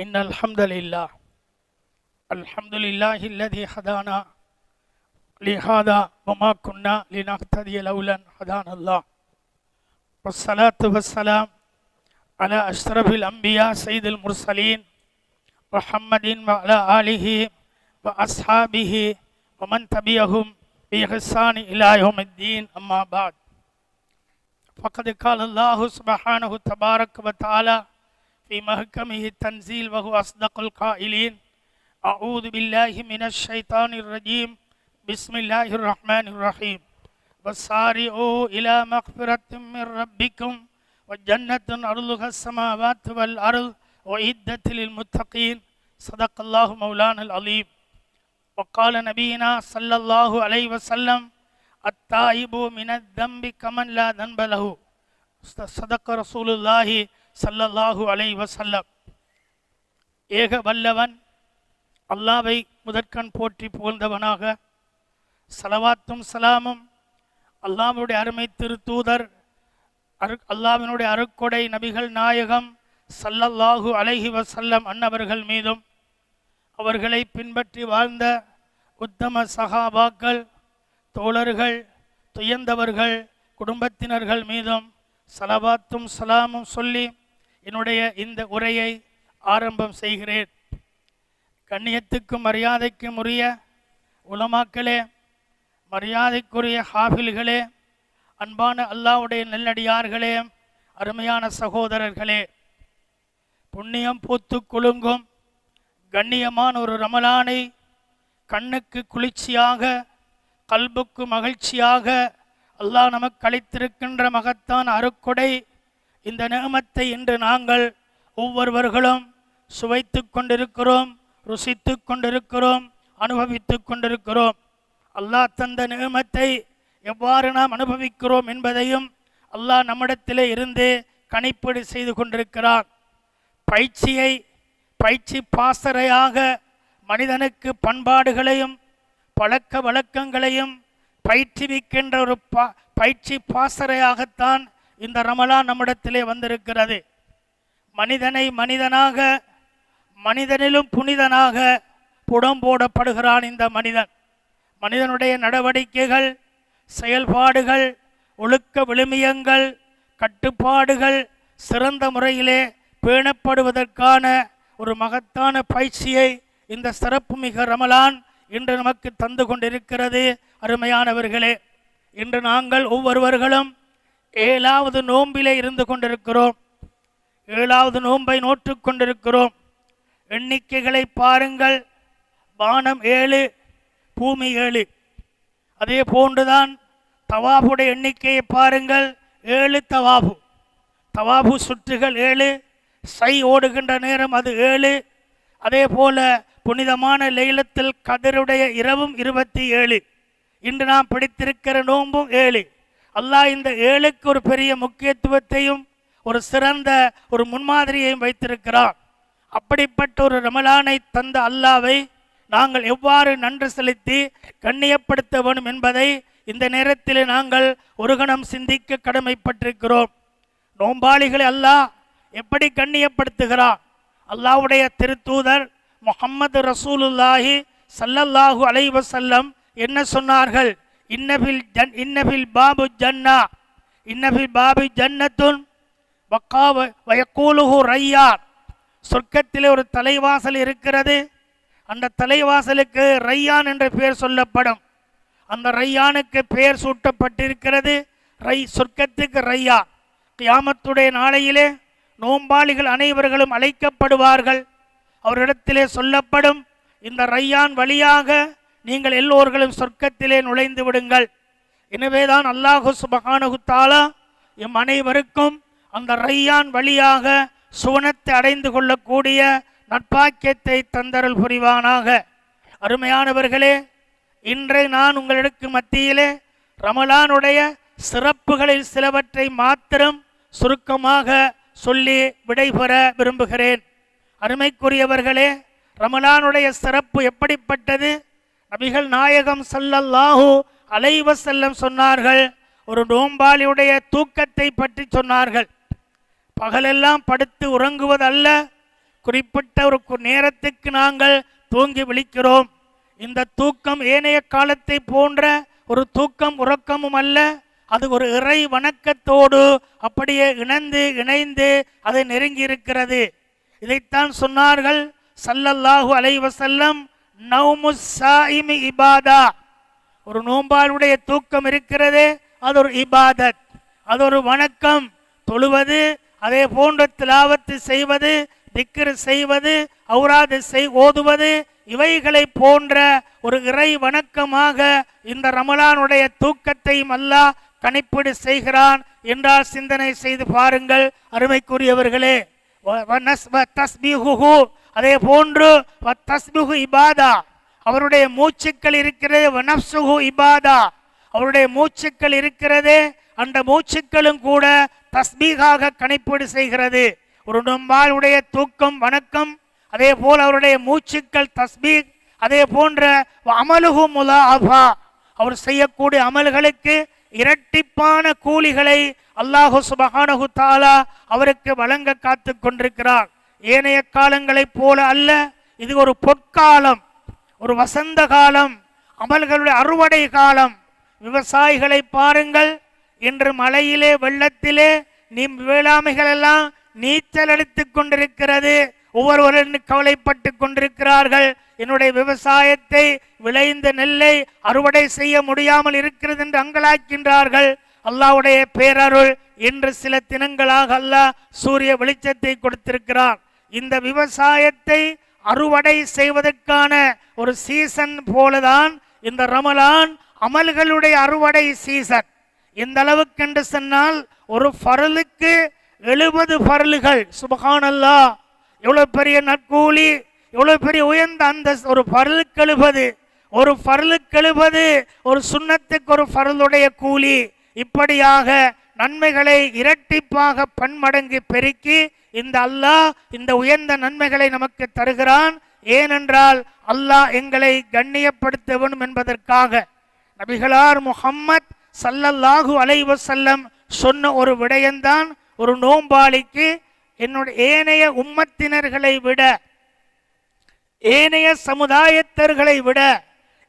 إن الحمد لله الذي هدانا لهذا وما كنا لنهتدي لولا أن هدانا الله والصلاة والسلام على أشرف الأنبياء سيد المرسلين محمد وعلى آله وأصحابه ومن تبعهم بإحسان إلى يوم الدين أما بعد فقد قال الله سبحانه تبارك وتعالى في محكمه التنزيل وهو أصدق القائلين أعوذ بالله من الشيطان الرجيم بسم الله الرحمن الرحيم وسارعوا إلى مغفرة من ربكم وجنة عرضها السماوات والأرض وأعدت للمتقين صدق الله مولانا العظيم وقال نبينا صلى الله عليه وسلم التائب من الذنب كمن لا ذنب له صدق رسول الله ஸல்லல்லாஹு அலைஹி வஸல்லம். ஏக வல்லவன் அல்லாஹ்வை முதற்கண் போற்றி புகழ்ந்தவனாக, ஸலவாத்தும் சலாமும் அல்லாஹ்வுடைய அருமை திருத்தூதர் அல்லாஹ்வினுடைய அருட்கொடை நபிகள் நாயகம் ஸல்லல்லாஹு அலைஹி வஸல்லம் அன்னவர்கள் மீதும், அவர்களை பின்பற்றி வாழ்ந்த உத்தம சஹாபாக்கள், தோழர்கள், துயர்ந்தவர்கள், குடும்பத்தினர்கள் மீதும் ஸலவாத்தும் சலாமும் சொல்லி என்னுடைய இந்த உரையை ஆரம்பம் செய்கிறேன். கண்ணியத்துக்கும் மரியாதைக்கும் உரிய உலமாக்களே, மரியாதைக்குரிய ஹாஃபில்களே, அன்பான அல்லாஹ்வுடைய நல்லடியார்களே, அருமையான சகோதரர்களே, புண்ணியம் பூத்து குலுங்கும் கண்ணியமான ஒரு ரமலானை கண்ணுக்கு குளிர்ச்சியாக, கல்புக்கு மகிழ்ச்சியாக அல்லாஹ் நமக்கு அளித்திருக்கின்ற மகத்தான அருட்கொடை இந்த நிஅமத்தை இன்று நாங்கள் ஒவ்வொருவர்களும் சுவைத்து கொண்டிருக்கிறோம், ருசித்து கொண்டிருக்கிறோம், அனுபவித்து கொண்டிருக்கிறோம். அல்லாஹ் தந்த நிஅமத்தை எவ்வாறு நாம் அனுபவிக்கிறோம் என்பதையும் அல்லாஹ் நம்மிடத்திலே இருந்து கணிப்பீடு செய்து கொண்டிருக்கிறார். பயிற்சி பாசறையாக மனிதனுக்கு பண்பாடுகளையும் பழக்க வழக்கங்களையும் பயிற்றுவிக்கின்ற ஒரு பயிற்சி பாசறையாகத்தான் இந்த ரமலான் நம்மிடத்திலே வந்திருக்கிறது. மனிதனை மனிதனாக, மனிதனிலும் புனிதனாக புடம் போடப்படுகிறான் இந்த மனிதன். மனிதனுடைய நடவடிக்கைகள், செயல்பாடுகள், ஒழுக்க விழுமியங்கள், கட்டுப்பாடுகள் சிறந்த முறையிலே பேணப்படுவதற்கான ஒரு மகத்தான பயிற்சியை இந்த சிறப்புமிக ரமலான் இன்று நமக்கு தந்து கொண்டிருக்கிறது. அருமையானவர்களே, இன்று நாங்கள் ஒவ்வொருவர்களும் 7வது நோம்பிலே இருந்து கொண்டிருக்கிறோம். 7வது நோன்பை நோற்று கொண்டிருக்கிறோம். எண்ணிக்கைகளை பாருங்கள். வானம் 7, பூமி 7. அதே போன்றுதான் தவாபுடைய எண்ணிக்கையை பாருங்கள். 7 தவாபு சுற்றுகள் 7, சை ஓடுகின்ற நேரம் அது 7. அதே போல புனிதமான லைலத்துல் கத்ருடைய இரவும் 27. இன்று நாம் படித்திருக்கிற நோன்பும் 7. அல்லாஹ் இந்த 7க்கு ஒரு பெரிய முக்கியத்துவத்தையும் ஒரு சிறந்த ஒரு முன்மாதிரியையும் வைத்திருக்கிறார். அப்படிப்பட்ட ஒரு ரமலானை தந்த அல்லாஹ்வை நாங்கள் எவ்வாறு நன்றி செலுத்தி கண்ணியப்படுத்த வேண்டும் என்பதை இந்த நேரத்தில் நாங்கள் ஒரு கணம் சிந்திக்க கடமைப்பட்டிருக்கிறோம். நோம்பாளிகளை அல்லாஹ் எப்படி கண்ணியப்படுத்துகிறார்? அல்லாஹ்வுடைய திருத்தூதர் முஹம்மது ரசூலுல்லாஹி ஸல்லல்லாஹு அலைஹி வஸல்லம் என்ன சொன்னார்கள்? இன்னபில் பாபு ஜன்னா, இன்னபில் பாபு ஜன்னத்துன் வயக்கூலுஹு ரையான். சொர்க்கத்திலே ஒரு தலைவாசல் இருக்கிறது. அந்த தலைவாசலுக்கு ரையான் என்ற பெயர் சொல்லப்படும். அந்த ரையானுக்கு பெயர் சூட்டப்பட்டிருக்கிறது. சொர்க்கத்துக்கு ரையான். கியாமத்துடைய நாளையிலே நோம்பாளிகள் அனைவர்களும் அழைக்கப்படுவார்கள். அவரிடத்திலே சொல்லப்படும், இந்த ரையான் வழியாக நீங்கள் எல்லோர்களும் சொர்க்கத்திலே நுழைந்து விடுங்கள். எனவேதான் அல்லாஹு சுப்ஹானஹு தஆலா எம் அனைவருக்கும் அந்த ரையான் வழியாக சுவனத்தை அடைந்து கொள்ளக்கூடிய நற்பாக்கியத்தை தந்தருள் புரிவானாக. அருமையானவர்களே, இன்றை நான் உங்களுக்கு மத்தியிலே ரமலானுடைய சிறப்புகளில் சிலவற்றை மாத்திரம் சுருக்கமாக சொல்லி விடைபெற விரும்புகிறேன். அருமைக்குரியவர்களே, ரமலானுடைய சிறப்பு எப்படிப்பட்டது? நபிகள் நாயகம் ஸல்லல்லாஹு அலைஹி வஸல்லம் சொன்னார்கள், ஒரு நோம்பாளியுடைய தூக்கத்தை பற்றி சொன்னார்கள். பகலெல்லாம் படுத்து உறங்குவதல்ல, குறிப்பிட்ட ஒரு நேரத்துக்கு நாங்கள் தூங்கி விழிக்கிறோம். இந்த தூக்கம் ஏனைய காலத்தை போன்ற ஒரு தூக்கம் உறக்கமும் அல்ல. அது ஒரு இறை வணக்கத்தோடு அப்படியே இணைந்து அதை நெருங்கி இருக்கிறது. இதைத்தான் சொன்னார்கள் ஸல்லல்லாஹு அலைஹி வஸல்லம், நௌமுஸ் ஸாயிமி இபாதா. ஒரு நோம்பாளுடைய தூக்கம் இருக்கிறதே, அது ஒரு இபாதத், அது ஒரு வணக்கம். தொழுவது, அதே போன்ற திலாவத்து செய்வது, திக்ர் செய்வது, ஔராது ஓதுவது, இவைகளை போன்ற ஒரு இறை வணக்கமாக இந்த ரமலானுடைய தூக்கத்தையும் அல்லாஹ் கணிப்பீடு செய்கிறான் என்றால் சிந்தனை செய்து பாருங்கள் அருமைக்குரியவர்களே. அதே போன்று இபாதா, அவருடைய மூச்சுக்கள் இருக்கிறது. வனஃப்சுஹு இபாதா, அவருடைய மூச்சுக்கள் இருக்கிறது. அந்த மூச்சுக்களும் கூட தஸ்பீகாக கணிப்பீடு செய்கிறது. ஒரு நோம்பாளுடைய தூக்கம் வணக்கம், அதே போல் அவருடைய மூச்சுக்கள் தஸ்பீக். அதே போன்ற அமலுஹு முலாஅபா, அவர் செய்யக்கூடிய அமல்களுக்கு இரட்டிப்பான கூலிகளை அல்லாஹு சுப்ஹானஹு தஆலா அவருக்கு வழங்க காத்து கொண்டிருக்கிறார். ஏனைய காலங்களைப் போல அல்ல, இது ஒரு பொற்காலம், ஒரு வசந்த காலம், அமல்களுடைய அறுவடை காலம். விவசாயிகளை பாருங்கள், இன்று மழையிலே வெள்ளத்திலே வேளாண்மைகள் எல்லாம் நீச்சல் அடித்துக் கொண்டிருக்கிறது. ஒவ்வொருவரும் கவலைப்பட்டு கொண்டிருக்கிறார்கள். என்னுடைய விவசாயத்தை, விளைந்த நெல்லை அறுவடை செய்ய முடியாமல் இருக்கிறது என்று அங்கலாக்கின்றார்கள். அல்லாஹ்வுடைய பேரருள் இன்று சில தினங்களாக அல்லாஹ் சூரிய வெளிச்சத்தை கொடுத்திருக்கிறார். இந்த விவசாயத்தை அறுவடை செய்வதற்கான ஒரு சீசன் போலதான் இந்த ரமலான் அமல்களுடைய அறுவடை சீசன். இந்த அளவுக்கு என்று சொன்னால் ஒரு ஃபர்லுக்கு 70 ஃபர்லுகள். சுப்ஹானல்லாஹ், எவ்வளவு பெரிய நற்கூலி, எவ்வளவு பெரிய உயர்ந்த அந்த ஒரு ஃபர்லுக்கு 70, ஒரு ஃபர்லுக்கு 70, ஒரு சுன்னத்துக்கு ஒரு ஃபர்லுடைய கூலி. இப்படியாக நன்மைகளை இரட்டிப்பாக பன்மடங்கு பெருக்கி இந்த அல்லாஹ் இந்த உயர்ந்த நன்மைகளை நமக்கு தருகிறான். ஏனென்றால் அல்லாஹ் எங்களை கண்ணியப்படுத்த வேண்டும் என்பதற்காக. நபிகளார் முஹம்மத் ஸல்லல்லாஹு அலைஹி வஸல்லம் சொன்ன ஒரு விடயம்தான், ஒரு நோம்பாளிக்கு என்னுடைய ஏனைய உம்மத்தினர்களை விட, ஏனைய சமுதாயத்தர்களை விட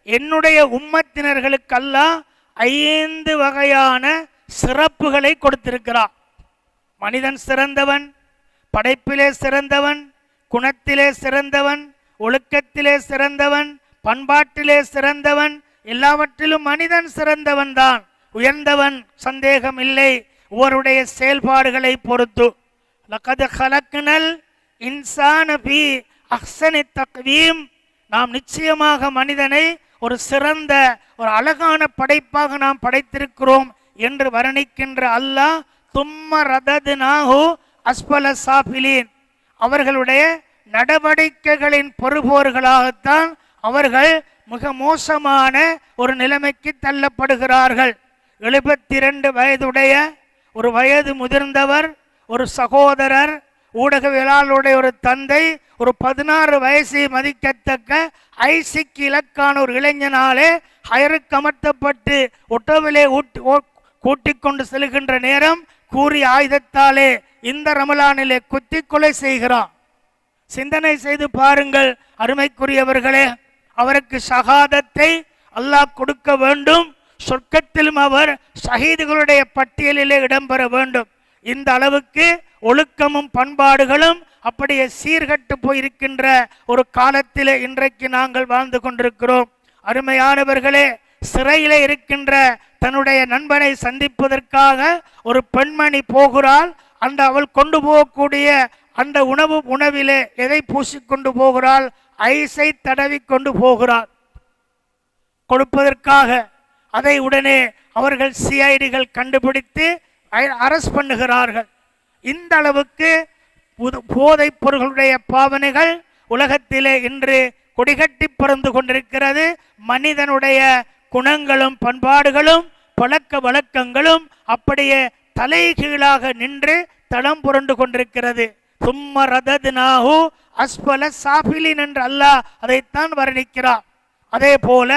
என்னுடைய உம்மத்தினர்களுக்கு அல்லாஹ் 5 வகையான சிறப்புகளை கொடுத்திருக்கிறார். மனிதன் சிறந்தவன், படைப்பிலே சிறந்தவன், குணத்திலே சிறந்தவன், ஒழுக்கத்திலே சிறந்தவன், பண்பாட்டிலே சிறந்தவன், எல்லாவற்றிலும் மனிதன் சிறந்தவன் தான், உயர்ந்தவன், சந்தேகம் இல்லை. ஒவ்வொருடைய செயல்பாடுகளை பொறுத்து லகத் ஹலக்னல் இன்சான ஃபீ அஹ்ஸனி தக்வீம், நாம் நிச்சயமாக மனிதனை ஒரு சிறந்த ஒரு அழகான படைப்பாக நாம் படைத்திருக்கிறோம் என்று வர்ணிக்கின்ற அல்லாஹ் தும்ம ரதத்னாஹு அஸ்ஃபல சாஃபிலீன், அவர்களுடைய நடவடிக்கைகளின் பொறுப்போர்களாகத்தான் அவர்கள் மிக மோசமான ஒரு நிலைமைக்கு தள்ளப்படுகிறார்கள். 72 வயதுடைய ஒரு வயது முதிர்ந்தவர், ஒரு சகோதரர், ஊடகவியலாளருடைய ஒரு தந்தை, ஒரு 16 வயசை மதிக்கத்தக்க ஐசிக்கு இலக்கான ஒரு இளைஞனாலே ஹயருக்கு அமர்த்தப்பட்டு ஒட்டோவிலே கூட்டிக் கொண்டு செல்கின்ற நேரம் கூறிய ஆயுதத்தாலே இந்த ரமலானிலே குத்தி கொலை செய்கிறான். சிந்தனை செய்து பாருங்கள் அருமைக்குரியவர்களே. அவருக்கு ஷஹாதத்தை அல்லாஹ் கொடுக்க வேண்டும், சொர்க்கத்திலும் அவர் ஷஹீதுகளுடைய பட்டியலிலே இடம்பெற வேண்டும். இந்த அளவுக்கு ஒழுக்கமும் பண்பாடுகளும் அப்படியே சீர்கட்டு போயிருக்கின்ற ஒரு காலத்திலே இன்றைக்கு நாங்கள் வாழ்ந்து கொண்டிருக்கிறோம். அருமையானவர்களே, சிறையிலே இருக்கின்ற தன்னுடைய நண்பனை சந்திப்பதற்காக ஒரு பெண்மணி போகிறாள். அந்த அவள் கொண்டு போகக்கூடிய அந்த உணவிலே எதை பூசிக்கொண்டு போகிறாள்? ஐஸை தடவி கொண்டு போகிறாள் கொடுப்பதற்காக. அதை உடனே அவர்கள் சிஐடிகள் கண்டுபிடித்து அரெஸ்ட் பண்ணுகிறார்கள். இந்த அளவுக்கு போதைப் பொருள்களுடைய பாவனைகள் உலகத்திலே இன்று கொடிகட்டி பறந்து கொண்டிருக்கிறது. மனிதனுடைய குணங்களும் பண்பாடுகளும் பழக்க வழக்கங்களும் அப்படியே தலைகீழாக நின்று தடம் புரண்டு கொண்டிருக்கிறது. சும்ம ரதத்னாஹு அஸ்ஃபல சாஃபிலின் என்று அல்லாஹ் அதைத்தான் வர்ணிக்கிறார். அதே போல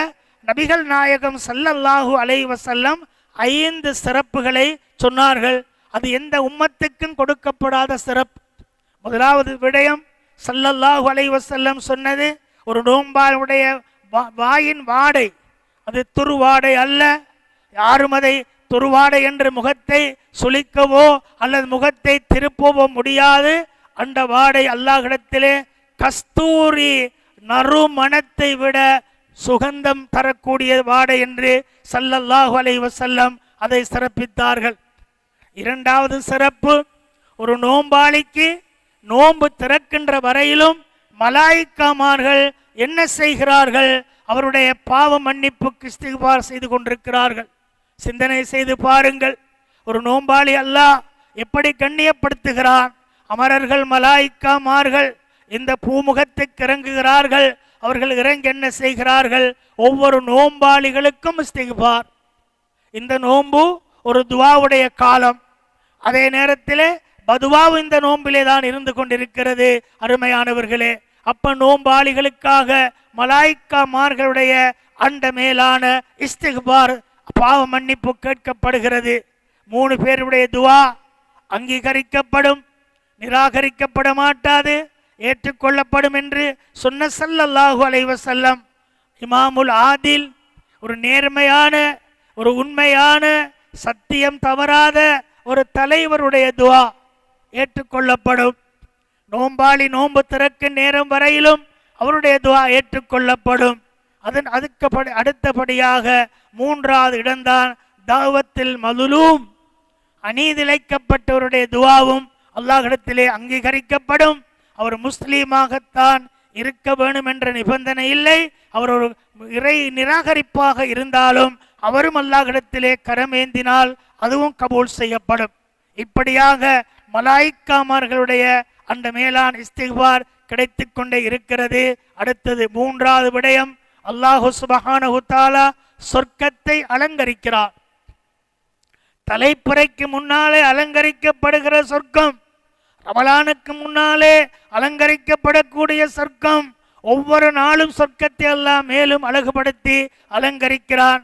நபிகள் நாயகம் ஸல்லல்லாஹு அலைஹி வஸல்லம் 5 சிறப்புகளை சொன்னார்கள். அது எந்த உம்மத்துக்கும் கொடுக்கப்படாத சிறப்பு. முதலாவது விடயம், ஸல்லல்லாஹு அலைஹி வஸல்லம் சொன்னது, ஒரு நோம்பாளுடைய வாயின் வாடை அது துருவாடை அல்ல. யாரும் அதை துருவாடை என்று முகத்தை சுளிக்கவோ அல்லது முகத்தை திருப்பவோ முடியாது. அந்த வாடை அல்லாஹ்விடத்திலே கஸ்தூரி நறுமணத்தை விட சுகந்தம் தரக்கூடிய வாடை என்று ஸல்லல்லாஹு அலைஹி வஸல்லம் அதை சிறப்பித்தார்கள். இரண்டாவது சிறப்பு, ஒரு நோம்பாளிக்கு நோன்பு திறக்கின்ற வரையிலும் மலாயிக்காமார்கள் என்ன செய்கிறார்கள்? அவருடைய பாவ மன்னிப்புக்கு இஸ்திக்பார் செய்து கொண்டிருக்கிறார்கள். சிந்தனை செய்து பாருங்கள். ஒரு நோம்பாளி அல்லாஹ் எப்படி கண்ணியப்படுத்துகிறான். அமரர்கள் மலாயிக்காமார்கள் இந்த பூமுகத்துக்கு இறங்குகிறார்கள். அவர்கள் இறங்கி என்ன செய்கிறார்கள்? ஒவ்வொரு நோம்பாளிகளுக்கும் இஸ்திக்பார். இந்த நோன்பு ஒரு துவாவுடைய காலம். அதே நேரத்தில் பதுவாவு இந்த நோம்பிலே தான் இருந்து கொண்டிருக்கிறது. அருமையானவர்களே, அப்ப நோம்பாளிகளுக்காக மலாய்க்காமார்களுடைய அந்த மேலான இஸ்திக்பார் பாவ மன்னிப்பு கேட்கப்படுகிறது. 3 பேருடைய துவா அங்கீகரிக்கப்படும், நிராகரிக்கப்பட மாட்டாது, ஏற்றுக்கொள்ளப்படும் என்று சொன்ன ஸல்லல்லாஹு அலைஹி வஸல்லம். இமாமுல் ஆதில், ஒரு நேர்மையான, ஒரு உண்மையான, சத்தியம் தவறாத ஒரு தலைவருடைய துவா ஏற்றுக்கொள்ளப்படும். நோம்பாளி நோன்பு திறக்கும் நேரம் வரையிலும் அவருடைய துவா ஏற்றுக்கொள்ளப்படும். அதுக்கு அடுத்தபடியாக 3வது இடம்தான் தாவத்தில் மதுலூம், அநீதிழைக்கப்பட்டவருடைய துவாவும் அல்லாஹ்விடத்திலே அங்கீகரிக்கப்படும். அவர் முஸ்லீமாகத்தான் இருக்க வேண்டும் என்ற நிபந்தனை இல்லை. அவர் ஒரு இறை நிராகரிப்பாக இருந்தாலும் அவரும் அல்லாஹ்விடத்திலே கரமேந்தினால் அதுவும் கபூல் செய்யப்படும். இப்படியாக மலாய்க்காமார்களுடைய அந்த மேலான இஸ்திக்பார் கிடைத்து கொண்டே இருக்கிறது. அடுத்தது 3வது விடயம், அல்லாஹு சுப்ஹானஹு தஆலா சொர்க்கத்தை அலங்கரிக்கிறார். தலைப்புறைக்கு முன்னாலே அலங்கரிக்கப்படுகிற சொர்க்கம், ரமலானுக்கு முன்னாலே அலங்கரிக்கப்படக்கூடிய சொர்க்கம். ஒவ்வொரு நாளும் சொர்க்கத்தை அல்லாஹ் மேலும் அழகுபடுத்தி அலங்கரிக்கிறான்.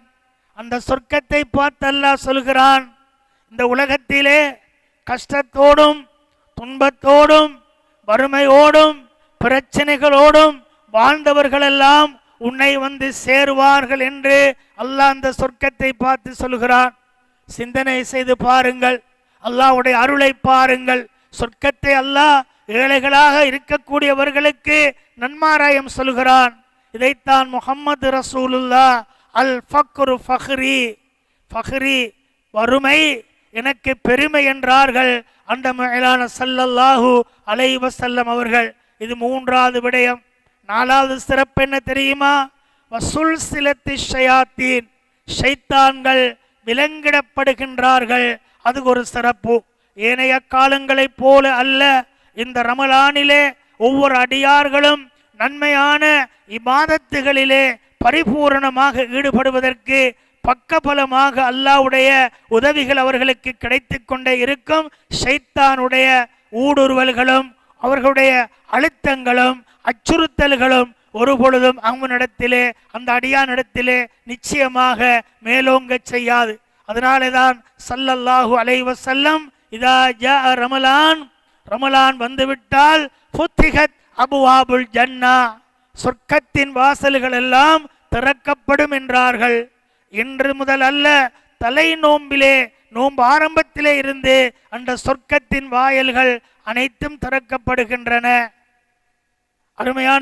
அந்த சொர்க்கத்தை பார்த்து அல்லாஹ் சொல்கிறான், இந்த உலகத்திலே கஷ்டத்தோடும் துன்பத்தோடும் வறுமையோடும் பிரச்சனைகளோடும் வாழ்ந்தவர்களெல்லாம் உன்னை வந்து சேருவார்கள் என்று அல்லாஹ் அந்த சொர்க்கத்தை பார்த்து சொல்கிறான். சிந்தனை செய்து பாருங்கள், அல்லாஹ்வுடைய அருளை பாருங்கள். சொர்க்கத்தை அல்லாஹ் ஏழைகளாக இருக்கக்கூடியவர்களுக்கு நன்மாராயம் சொல்கிறான். இதைத்தான் முஹம்மது ரசூலுல்லாஹ் அல் ஃபக்ரு ஃபஹ்ரி, ஃபஹ்ரி வறுமை எனக்கு பெருமை என்றார்கள் அந்த மேலான ஸல்லல்லாஹு அலைஹி வஸல்லம் அவர்கள். இது 3வது விடயம். 4வது சிறப்பு என்ன தெரியுமா? வசுல்சிலத்தி ஷயாத்தீன், ஷைத்தான்கள் விலங்கிடப்படுகின்றார்கள். அது ஒரு சிறப்பு. ஏனைய காலங்களைப் போல அல்ல. இந்த ரமலானிலே ஒவ்வொரு அடியார்களும் நன்மையான இபாதத்துகளிலே பரிபூரணமாக ஈடுபடுவதற்கு பக்கபலமாக அல்லாஹ்வுடைய உதவிகள் அவர்களுக்கு கிடைத்து கொண்டே இருக்கும். ஷைத்தானுடைய ஊடுருவல்களும் அவர்களுடைய அழுத்தங்களும் அச்சுறுத்தல்களும் ஒரு பொழுதும் அவனிடத்திலே, அந்த அடியானிடத்திலே நிச்சயமாக மேலோங்க செய்யாது. அதனாலே தான் ஸல்லல்லாஹு அலைஹி வஸல்லம், இதா ஜா ரமலான், ரமலான் வந்துவிட்டால் ஃபுத்திஹத் அபுவாபுல் ஜன்னா, சொர்க்கத்தின் வாசல்கள் எல்லாம் திறக்கப்படும் என்றார்கள். இன்று முதல் அல்ல, தலை நோம்பிலே, நோன்பு ஆரம்பத்திலே இருந்து அந்த சொர்க்கத்தின் வாயல்கள் அனைத்தும் திறக்கப்படுகின்றன. அருமையான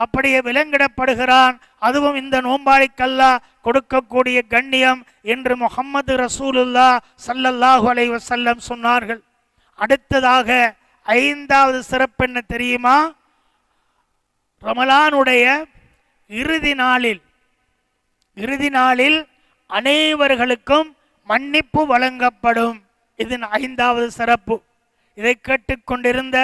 அப்படியே விலங்கிடப்படுகிறான். அதுவும் இந்த நோம்பாளிக்கல்லாஹ் கொடுக்கக்கூடிய கண்ணியம் என்று முஹம்மது ரசூலுல்லாஹ் ஸல்லல்லாஹு அலைஹி வஸல்லம் சொன்னார்கள். அடுத்ததாக 5வது சிறப்பு என்ன தெரியுமா? ரமலானுடைய இறுதி நாளில் அனைவர்களுக்கும் மன்னிப்பு வழங்கப்படும். இது 5வது சிறப்பு. இதை கேட்டுக்கொண்டிருந்த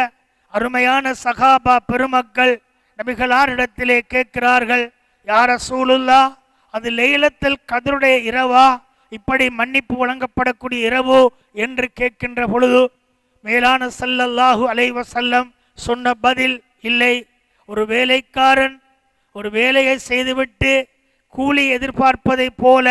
அருமையான சகாபா பெருமக்கள் நபிகளாரிடத்திலே கேட்கிறார்கள், யா ரசூலுல்லாஹ், அது லைலத்துல் கத்ருடைய இரவா? இப்படி மன்னிப்பு வழங்கப்படக்கூடிய இரவு என்று கேட்கின்ற பொழுது மேலான ஸல்லல்லாஹு அலைஹி வஸல்லம் சொன்ன பதில், இல்லை. ஒரு வேலைக்காரன் ஒரு வேலையை செய்துவிட்டு கூலி எதிர்பார்ப்பதை போல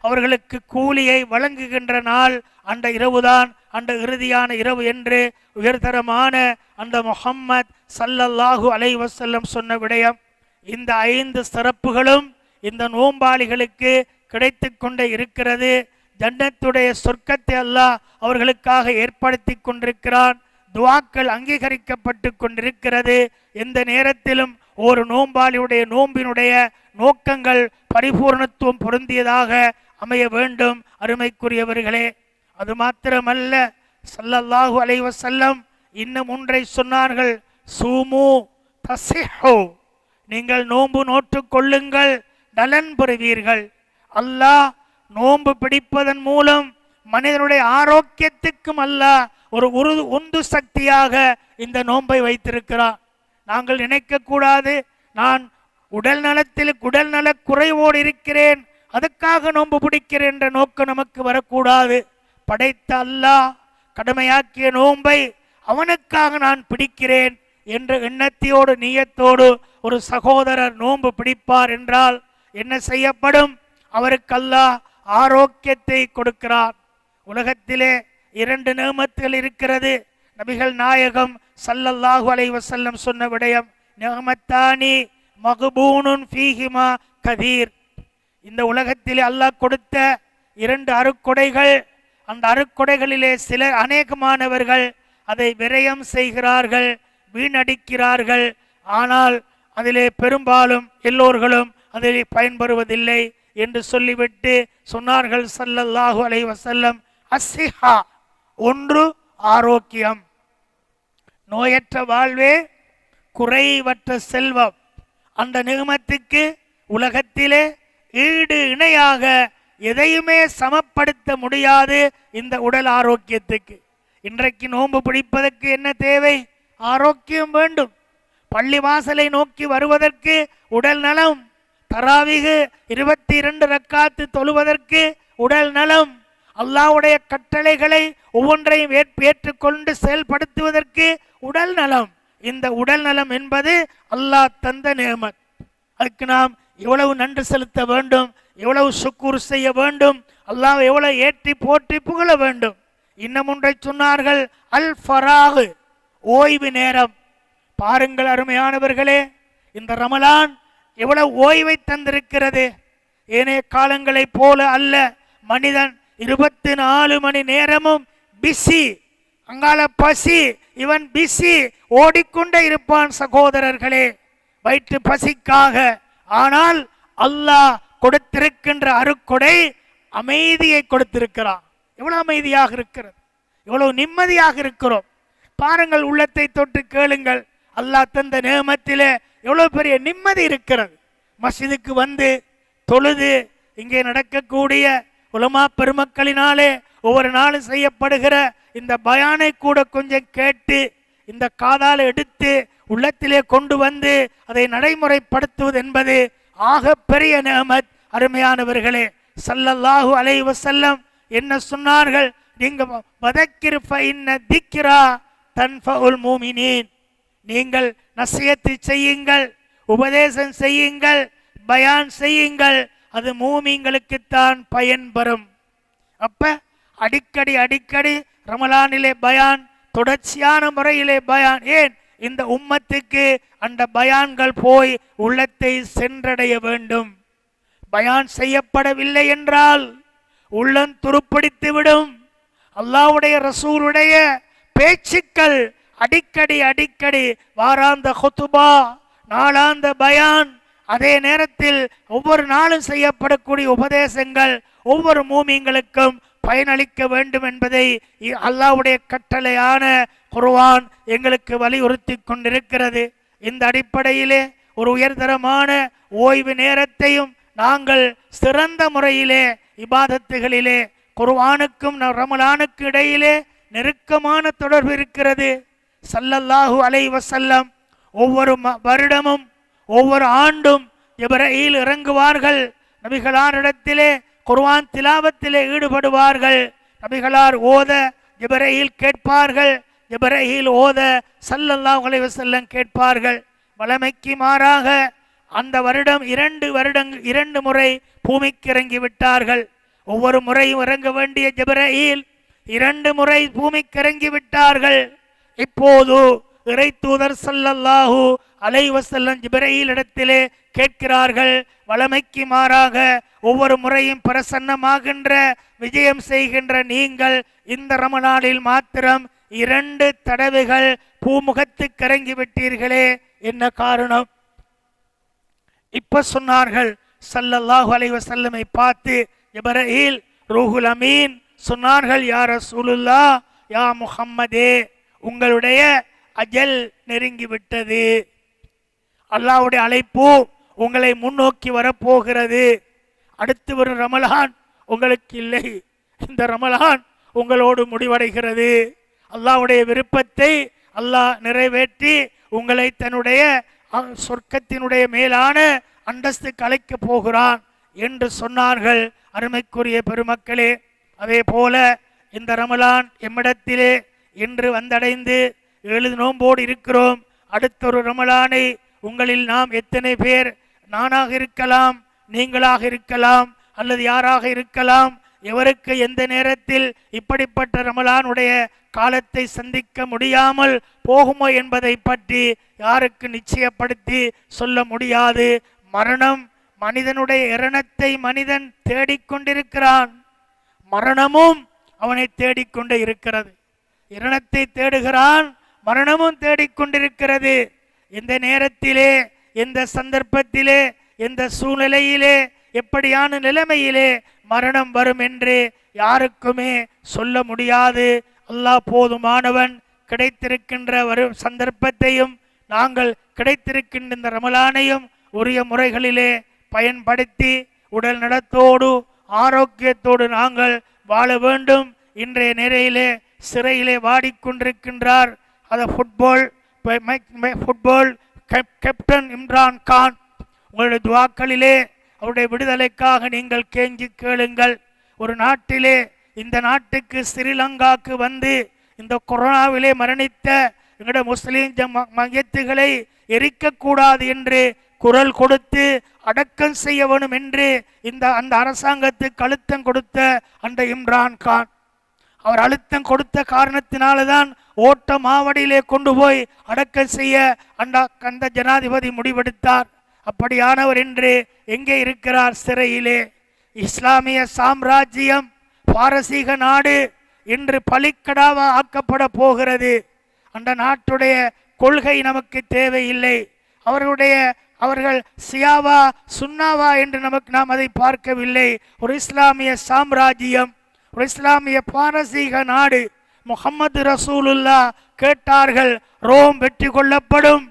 அவர்களுக்கு கூலியை வழங்குகின்ற நாள் அந்த இரவுதான், அந்த இறுதியான இரவு என்று உயர்தரமான அந்த முஹம்மத் ஸல்லல்லாஹு அலைஹி வஸல்லம் சொன்ன விடயம். இந்த 5 சிறப்புகளும் இந்த நோம்பாளிகளுக்கு கிடைத்து கொண்டே இருக்கிறது. ஜன்னத்துடைய சொர்க்கத்தை அல்லாஹ் அவர்களுக்காக ஏற்படுத்தி கொண்டிருக்கிறான். துஆக்கள் அங்கீகரிக்கப்பட்டு கொண்டிருக்கிறது. எந்த நேரத்திலும் ஒரு நோம்பாளியுடைய நோம்பினுடைய நோக்கங்கள் பரிபூர்ணத்துவம் பொருந்தியதாக அமைய வேண்டும். அருமைக்குரியவர்களே, அது மாத்திரமல்ல, ஸல்லல்லாஹு அலைஹி வஸல்லம் இன்னும் ஒன்றை சொன்னார்கள், சூமு தஸிஹு, நீங்கள் நோன்பு நோற்று கொள்ளுங்கள், நலன் பெறுவீர்கள். அல்லாஹ் நோன்பு பிடிப்பதன் மூலம் மனிதனுடைய ஆரோக்கியத்துக்கும் அல்லாஹ் ஒரு உந்து சக்தியாக இந்த நோன்பை வைத்திருக்கிறார். நாங்கள் நினைக்க கூடாது, நான் உடல் நல குறைவோடு இருக்கிறேன், அதுக்காக நோன்பு பிடிக்கிறேன் என்ற நோக்கம் நமக்கு வரக்கூடாது. படைத்த அல்லாஹ் கடமையாக்கிய நோன்பை அவனுக்காக நான் பிடிக்கிறேன் என்ற எண்ணத்தோடு நீயத்தோடு ஒரு சகோதரர் நோன்பு பிடிப்பார் என்றால் என்ன செய்யப்படும்? அவருக்கு அல்லாஹ் ஆரோக்கியத்தை கொடுக்கிறார். உலகத்திலே 2 நிஅமத்துகள் இருக்கிறது. நபிகள் நாயகம் ஸல்லல்லாஹு அலைஹி வஸல்லம் சொன்ன விடயம், நிஅமத்தானி மக்பூனுன் ஃபீஹிமா கதீர். இந்த உலகத்திலே அல்லாஹ் கொடுத்த 2 அருட்கொடைகள், அந்த அருட்கொடைகளிலே சிலர், அநேகமானவர்கள் அதை விரயம் செய்கிறார்கள், வீணடிக்கிறார்கள். ஆனால் அதிலே பெரும்பாலும் எல்லோர்களும் அதிலே பயன்பெறுவதில்லை என்று சொல்லிவிட்டு சொன்னார்கள் ஸல்லல்லாஹு அலைஹி வஸல்லம், அஸ்ஸிஹா, ஒன்று ஆரோக்கியம், நோயற்ற வாழ்வே குறைவற்ற செல்வம். அந்த நிகமத்துக்கு உலகத்திலே ஈடு இணையாக எதையுமே சமப்படுத்த முடியாது இந்த உடல் ஆரோக்கியத்துக்கு. இன்றைக்கு நோன்பு பிடிப்பதற்கு என்ன தேவை? ஆரோக்கியம் வேண்டும். பள்ளி வாசலை நோக்கி வருவதற்கு உடல் நலம், தராவிகு 22 ரக்காத்து தொழுவதற்கு உடல் நலம், அல்லாஹ்வுடைய கட்டளைகளை ஒவ்வொன்றையும் ஏற்றுக்கொண்டு செயல்படுத்துவதற்கு உடல் நலம். இந்த உடல் நலம் என்பது அல்லாஹ் தந்த நிஅமத். அதுக்கு நாம் எவ்வளவு நன்றி செலுத்த வேண்டும், எவ்வளவு சுக்கூர் செய்ய வேண்டும், அல்லாஹ் எவ்வளவு ஏற்றி போற்றி புகழ வேண்டும். இன்னும் ஒன்றை சொன்னார்கள், அல் ஃபராகு, ஓய்வு நேரம். பாருங்கள் அருமையானவர்களே, இந்த ரமலான் எவ்வளவு ஓய்வை தந்திருக்கிறது. ஏனைய காலங்களைப் போல அல்ல. மனிதன் 24 மணி நேரமும் பிஸி, அங்கால பசி, இவன் பிஸி, ஓடிக்கொண்டே இருப்பான் சகோதரர்களே, வயிற்று பசிக்காக. ஆனால் அல்லாஹ் கொடுத்திருக்கின்ற அருட்கொடை அமைதியை கொடுத்திருக்கிறான். எவ்வளவு அமைதியாக இருக்கிறது, எவ்வளவு நிம்மதியாக இருக்கிறோம். பாருங்கள், உள்ளத்தை தொட்டு கேளுங்கள், அல்லாஹ் தந்த நிஅமத்திலே எவ்வளவு பெரிய நிம்மதி இருக்கிறது. மஸ்ஜிதுக்கு வந்து தொழுது இங்கே நடக்கக்கூடிய உலமா பெருமக்களினாலே ஒவ்வொரு நாளும் செய்யப்படுகிற இந்த பயானை கூட கொஞ்சம் கேட்டு, இந்த காதால் எடுத்து உள்ளத்திலே கொண்டு வந்து அதை நடைமுறைப்படுத்துவது என்பது ஆக பெரிய நிஅமத். அருமையானவர்களே, ஸல்லல்லாஹு அலைஹி வஸல்லம் என்ன சொன்னார்கள்? நீங்க வதக்கிர் ஃபஇன்ன திக்ரா தன்ஃபஉல் மூமினீன், நீங்கள் நசியத்து செய்யுங்கள், உபதேசம் செய்யுங்கள், பயான் செய்யுங்கள், அது மூமின்களுக்குத்தான் பயன் பெறும். அப்ப அடிக்கடி ரமலானிலே பயான், தொடர்ச்சியான முறையிலே பயான். ஏன்? இந்த உம்மத்துக்கு அந்த பயான்கள் போய் உள்ளத்தை சென்றடைய வேண்டும். பயான் செய்யப்படவில்லை என்றால் உள்ளம் துருப்பிடித்து விடும். அல்லாஹ்வுடைய ரசூலுடைய பேச்சுக்கள் அடிக்கடி வாராந்த குத்துபா, நாளாந்த பயான், அதே நேரத்தில் ஒவ்வொரு நாளும் செய்யப்படக்கூடிய உபதேசங்கள் ஒவ்வொரு மூமின்களுக்கும் பயனளிக்க வேண்டும் என்பதை அல்லாஹ்வுடைய கட்டளையான குர்ஆன் எங்களுக்கு வலியுறுத்தி கொண்டிருக்கிறது. இந்த அடிப்படையிலே ஒரு உயர்தரமான ஓய்வு நேரத்தையும் நாங்கள் சிறந்த முறையிலே இபாதத்துகளிலே குர்ஆனுக்கும் ரமலானுக்கு இடையிலே நெருக்கமான தொடர்பு இருக்கிறது. ஸல்லல்லாஹு அலைஹி வஸல்லம் ஒவ்வொரு வருடமும் ஒவ்வொரு ஆண்டும் ஜிப்ரீல் இறங்குவார்கள். நபிகளாரிடத்திலே குர்ஆன் திலாவத்திலே ஈடுபடுவார்கள். நபிகளார் ஓத ஜிப்ரீல் கேட்பார்கள், ஜிப்ரீல் ஓத ஸல்லல்லாஹு அலைஹி வஸல்லம் கேட்பார்கள். வழமைக்கு மாறாக அந்த வருடம் 2 முறை பூமிக்கு இறங்கி விட்டார்கள். ஒவ்வொரு முறையும் இறங்க வேண்டிய ஜிப்ரீல் 2 முறை பூமிக்கு இறங்கி விட்டார்கள். இப்போது இறை தூதர் ஸல்லல்லாஹு அலைஹி வஸல்லம் ஜிப்ரீல் இடத்திலே கேட்கிறார்கள், வளமைக்கு மாறாக ஒவ்வொரு முறையும் பிரசன்னமாகின்ற விஜயம் செய்கின்ற நீங்கள் இந்த ரமலானில் மாத்திரம் 2 தடவைகள் பூமுகத்துக்கு இறங்கி விட்டீர்களே, என்ன காரணம்? இப்ப சொன்னார்கள் ஸல்லல்லாஹு அலைஹி வஸல்லமை பார்த்து ஜிப்ரீல் ரூஹுல் அமீன் சொன்னார்கள், யா ரசூலுல்லாஹ், யா முஹம்மதே, உங்களுடைய அஜல் நெருங்கி விட்டது. அல்லாஹ்வுடைய அழைப்பு உங்களை முன்னோக்கி வரப்போகிறது. அடுத்து வரும் ரமலான் உங்களுக்கு இல்லை, இந்த ரமலான் உங்களோடு முடிவடைகிறது. அல்லாஹ்வுடைய விருப்பத்தை அல்லாஹ் நிறைவேற்றி உங்களை தன்னுடைய சொர்க்கத்தினுடைய மேலான அந்தஸ்துக்கு அழைக்கப் போகிறான் என்று சொன்னார்கள். அருமைக்குரிய பெருமக்களே, அதே போல இந்த ரமலான் எம்மிடத்திலே இன்று வந்தடைந்து 7 நோம்போடு இருக்கிறோம். அடுத்த ஒரு ரமலானை உங்களில் நாம் எத்தனை பேர், நானாக இருக்கலாம், நீங்களாக இருக்கலாம், அல்லது யாராக இருக்கலாம், எவருக்கு எந்த நேரத்தில் இப்படிப்பட்ட ரமலானுடைய காலத்தை சந்திக்க முடியாமல் போகுமோ என்பதை பற்றி யாருக்கு நிச்சயப்படுத்தி சொல்ல முடியாது. மரணம், மனிதனுடைய இரணத்தை மனிதன் தேடிக்கொண்டிருக்கிறான், மரணமும் அவனை தேடிக்கொண்டே இருக்கிறது. இரணத்தை தேடுகிறான், மரணமும் தேடிக்கொண்டிருக்கிறது. எந்த நேரத்திலே, எந்த சந்தர்ப்பத்திலே, எந்த சூழ்நிலையிலே, எப்படியான நிலைமையிலே மரணம் வரும் என்று யாருக்குமே சொல்ல முடியாது. அல்லாஹ் போதுமானவன். கிடைத்திருக்கின்ற வரும் சந்தர்ப்பத்தையும் நாங்கள் கிடைத்திருக்கின்ற இந்த ரமலானையும் உரிய முறைகளிலே பயன்படுத்தி உடல் நலத்தோடு ஆரோக்கியத்தோடு நாங்கள் வாழ வேண்டும். இன்றைய நிலையிலே சிறையிலே வாடிக்கொண்டிருக்கின்றார் அது ஃபுட்பால் கேப்டன் இம்ரான் கான். உங்களுடைய துவாக்களிலே அவருடைய விடுதலைக்காக நீங்கள் கெஞ்சி கேளுங்கள். ஒரு நாட்டிலே, இந்த நாட்டுக்கு ஸ்ரீலங்காக்கு வந்து இந்த கொரோனாவிலே மரணித்த எங்களுடைய முஸ்லீம் மையத்துகளை எரிக்கக்கூடாது என்று குரல் கொடுத்து அடக்கம் செய்ய வேணும் என்று அந்த அரசாங்கத்துக்கு அழுத்தம் கொடுத்த அந்த இம்ரான் கான், அவர் அழுத்தம் கொடுத்த காரணத்தினால்தான் ஓட்ட மாவடியிலே கொண்டு போய் அடக்கம் செய்ய அந்த ஜனாதிபதி முடிவெடுத்தார். அப்படியானவர் என்று எங்கே இருக்கிறார்? சிறையிலே. இஸ்லாமிய சாம்ராஜ்யம், பாரசீக நாடு இன்று பலிக்கடாவா ஆக்கப்பட போகிறது. அந்த நாட்டுடைய கொள்கை நமக்கு தேவையில்லை. அவர்கள் சியாவா சுன்னாவா என்று நாம் அதை பார்க்கவில்லை. ஒரு இஸ்லாமிய சாம்ராஜ்யம், ஒரு இஸ்லாமிய பாரசீக நாடு. முஹம்மது ரசூலுல்லாஹ் கேட்டார்கள், ரோம் வெற்றி கொள்ளப்படும்,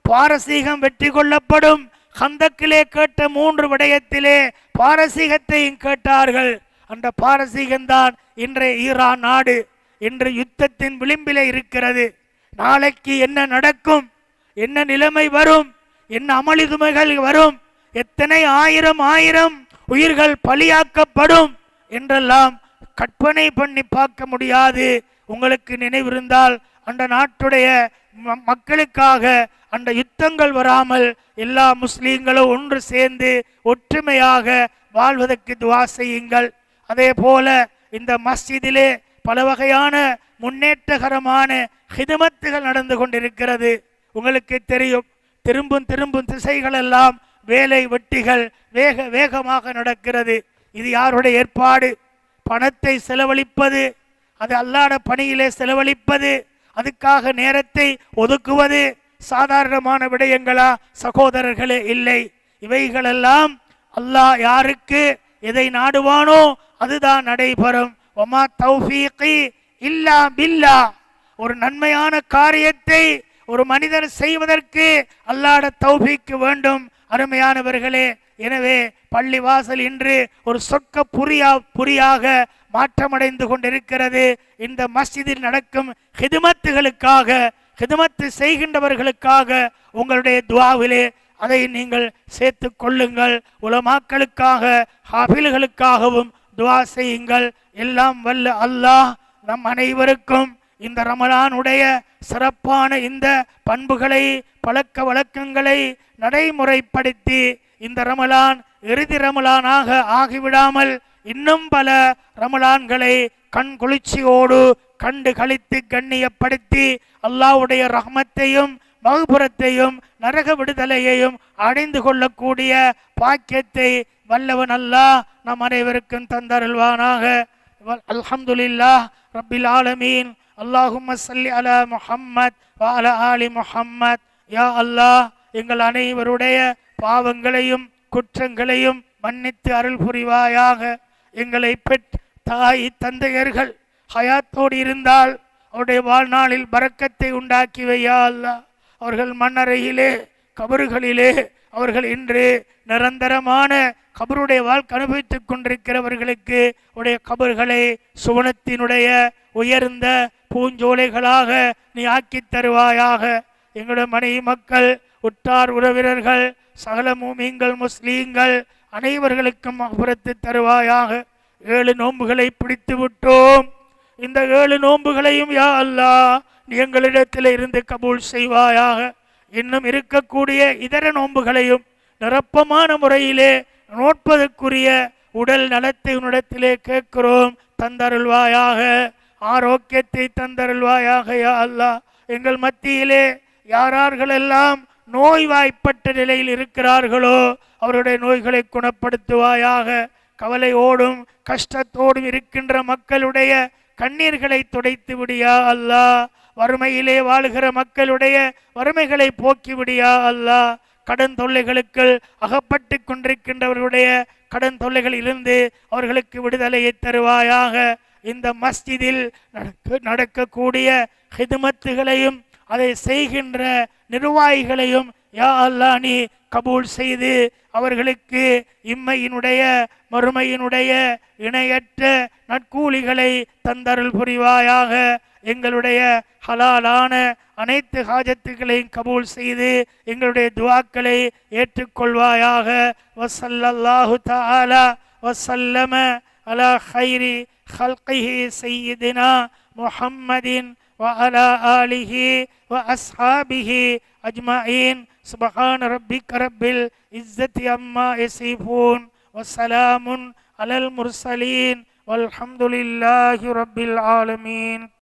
பாரசீகம் வெற்றி கொள்ளப்படும். கந்தக்கிலே கேட்ட 3 விடயத்திலே பாரசீகத்தையும் கேட்டார்கள். அந்த பாரசீகம்தான் இன்றைய ஈரான் நாடு. இன்று யுத்தத்தின் விளிம்பிலே இருக்கிறது. நாளைக்கு என்ன நடக்கும், என்ன நிலைமை வரும், என்ன அமளிதுமைகள் வரும், எத்தனை ஆயிரம் உயிர்கள் பலியாக்கப்படும் என்றெல்லாம் கற்பனை பண்ணி பார்க்க முடியாது. உங்களுக்கு நினைவிருந்தால் அந்த நாட்டுடைய மக்களுக்காக அந்த யுத்தங்கள் வராமல் எல்லா முஸ்லீம்களும் ஒன்று சேர்ந்து ஒற்றுமையாக வாழ்வதற்கு துவா செய்யுங்கள். அதே போல இந்த மஸ்ஜிதிலே பல வகையான முன்னேற்றகரமான ஹிதமத்துகள் நடந்து கொண்டிருக்கிறது. உங்களுக்கு தெரியும், திரும்பும் திசைகள் எல்லாம் வேலை வெட்டிகள் வேகமாக நடக்கிறது. இது யாருடைய ஏற்பாடு? பணத்தை செலவழிப்பது, அது அல்லாஹ்வுடைய பணியிலே செலவழிப்பது, அதுக்காக நேரத்தை ஒதுக்குவது சாதாரணமான விடயங்களா சகோதரர்களே? இல்லை. இவைகளெல்லாம் அல்லாஹ் யாருக்கு எதை நாடுவானோ அதுதான் நடைபெறும். வமா தௌஃபீகி இல்லா பில்லாஹ். ஒரு நன்மையான காரியத்தை ஒரு மனிதர் செய்வதற்கு அல்லாஹ்வுடைய தௌஃபீக் வேண்டும். அருமையானவர்களே, எனவே பள்ளிவாசல் இன்று ஒரு சொர்க்க புரியாக மாற்றமடைந்து கொண்டிருக்கிறது. இந்த மஸ்ஜிதில் நடக்கும் ஹிதுமத்துகளுக்காக, ஹிதுமத்து செய்கின்றவர்களுக்காக உங்களுடைய துஆவிலே அதை நீங்கள் சேர்த்து கொள்ளுங்கள். உலமாக்களுக்காக, ஹாஃபில்களுக்காகவும் துஆ செய்யுங்கள். எல்லாம் வல்ல அல்லாஹ் நம் அனைவருக்கும் இந்த ரமலானுடைய சிறப்பான இந்த பண்புகளை, பழக்க வழக்கங்களை நடைமுறைப்படுத்தி இந்த ரமலான் இறுதி ரமலானாக ஆகிவிடாமல் இன்னும் பல ரமலான்களை கண் குளிர்ச்சியோடு கண்டு கழித்து கண்ணியப்படுத்தி அல்லாஹ்வுடைய ரஹ்மத்தையும் மக்ஃபிரத்தையும் நரக விடுதலையையும் அடைந்து கொள்ளக்கூடிய பாக்கியத்தை வல்லவன் அல்லாஹ் நம் அனைவருக்கும் தந்தருள்வானாக. அல்ஹம்துலில்லாஹ் ரப்பில் ஆலமீன். அல்லாஹும்ம ஸல்லி அலா முஹம்மத் வ அலா ஆலி முஹம்மத். யா அல்லாஹ், எங்கள் அனைவருடைய பாவங்களையும் குற்றங்களையும் மன்னித்து அருள் புரிவாயாக. எங்களை தாய் தந்தையர்கள் ஹயாத்தோடு இருந்தால் அவருடைய வாழ்நாளில் பரக்கத்தை உண்டாக்கி வையா அல்லாஹ். அவர்கள் மண்ணறையிலே கபறுகளிலே அவர்கள் இன்று நிரந்தரமான கபருடைய வாழ்க்கை அனுபவித்துக் கொண்டிருக்கிறவர்களுக்கு உடைய கபர்களை சுவனத்தினுடைய உயர்ந்த பூஞ்சோலைகளாக நீ ஆக்கி தருவாயாக. எங்களுடைய மனைவி மக்கள், உற்றார் உறவினர்கள், சகல மூமின்கள் முஸ்லீம்கள் அனைவர்களுக்கும் மக்ஃபிரத்து தருவாயாக. 7 நோன்புகளை பிடித்து விட்டோம். இந்த 7 நோன்புகளையும் யா அல்லாஹ் நீ எங்களிடத்தில் இருந்து கபூல் செய்வாயாக. இன்னும் இருக்கக்கூடிய இதர நோன்புகளையும் நிரப்பமான முறையிலே நோட்பதற்குரிய உடல் நலத்தை உன்னிடத்திலே கேட்கிறோம், தந்தருள்வாயாக. ஆரோக்கியத்தை தந்தருள்வாயாக யா அல்லாஹ். எங்கள் மத்தியிலே யாரெல்லாம் நோய்வாய்ப்பட்ட நிலையில் இருக்கிறார்களோ அவருடைய நோய்களை குணப்படுத்துவாயாக. கவலையோடும் கஷ்டத்தோடும் இருக்கின்ற மக்களுடைய கண்ணீர்களை துடைத்து விடியா அல்லாஹ். வறுமையிலே வாழுகிற மக்களுடைய வறுமைகளை போக்கி விடியா அல்லாஹ். கடன் தொல்லைகளுக்கு அகப்பட்டு கொண்டிருக்கின்றவர்களுடைய கடன் தொல்லைகளில் இருந்து அவர்களுக்கு விடுதலையை தருவாயாக. இந்த மஸ்ஜிதில் நடக்கக்கூடிய ஹிதுமத்துகளையும் அதை செய்கின்ற நிர்வாகிகளையும் யா அல்லாஹ் நீ கபூல் செய்து அவர்களுக்கு இம்மையினுடைய மறுமையினுடைய இணையற்ற நற்கூலிகளை தந்தருள் புரிவாயாக. எங்களுடைய ஹலாலான அனைத்து ஹாஜத்துகளையும் கபூல் செய்து எங்களுடைய துஆக்களை ஏற்றுக்கொள்வாயாக. வஸல்லல்லாஹு தஆலா வஸல்லம அலா கைரி ஹல்கிஹி சய்யிதினா முஹம்மதின் وعلى آله وأصحابه أجمعين. سبحان ربك رب العزة عما يصفون وسلام على المرسلين والحمد لله رب العالمين.